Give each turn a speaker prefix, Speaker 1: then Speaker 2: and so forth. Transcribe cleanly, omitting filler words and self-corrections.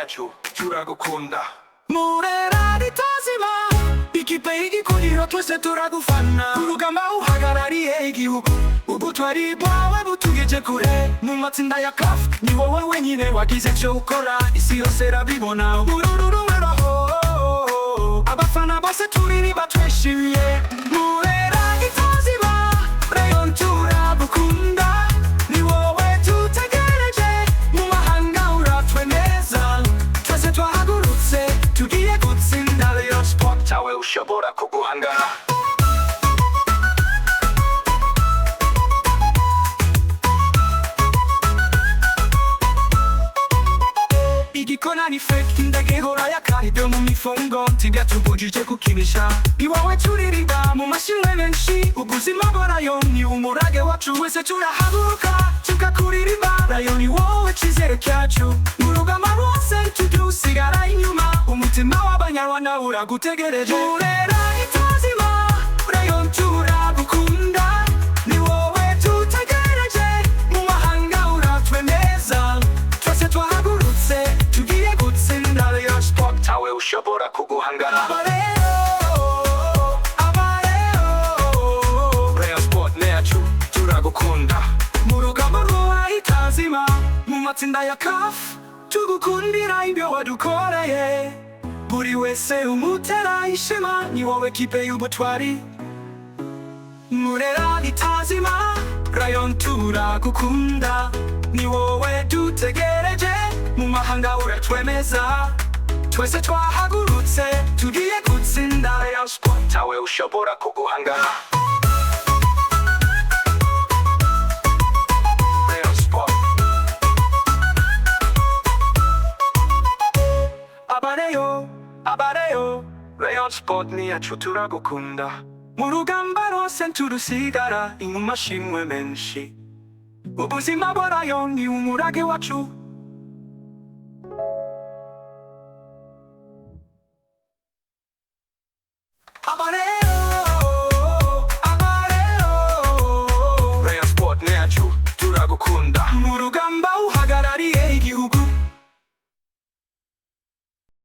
Speaker 1: yacu turagukunda.
Speaker 2: Murerari tazima ikipe y'igikuriro twese turagufana. Urugamba uhagarariye igihugu, ubutwari bwawe butugeje kure. Mu matsinda ya CAF ni wowe wenyine wagize icyo ukora, isi yose irabibona. Ubururu rumeraho, abafana bose turirimba twishimiye. Murerari tazima Rayon turagukunda, ni wowe tutegereje. Mu mahanga uratwemeza, twese twahagurutse tugiye gutsinda. Rayon Sport
Speaker 1: Tawe ushobora kuguhangara.
Speaker 2: igikona ni fake, indege ihora yakahibyo mu mifungo, ntibyatubujije kukinisha. Ni wowe turirimba mu mashimwe menshi, ubuzima bwa Rayon ni umurage wacu, wese turahaguruka tukakuririmba. Rayon ni wowe cyizere cyacu, mu rugamba rwose tudusigara inyuma. Umutima w'abanyarwanda uragutegereje. Murerari tazima Rayon turagukunda, ni wowe tutegereje. Mu mahanga uratwemeza, twese twahagurutse tugiye gutsinda. Rayon Sport
Speaker 1: Tawe ushobora kuguhangara. Rayon Sport ni yacu turagukunda.
Speaker 2: mu rugamba rwawe itazima, mu matsinda ya CAF tugukundira ibyo wadukoreye. Buri wese umutera ishema, ni wowe kipe y'ubutwari. Murerari tazima Rayon turagukunda, ni wowe dutegereje. Mu mahanga uratwemeza, twese twahagurutse tugiye gutsinda. Rayon Sport
Speaker 1: Tawe ushobora kuguhangara. Rayon Sport.
Speaker 2: abareyo Rayon Sport ni yacu turagukunda. Mu rugamba rwose turusigara mu mashimwe menshi, ubuzima bwa Rayon ni umurage wacu,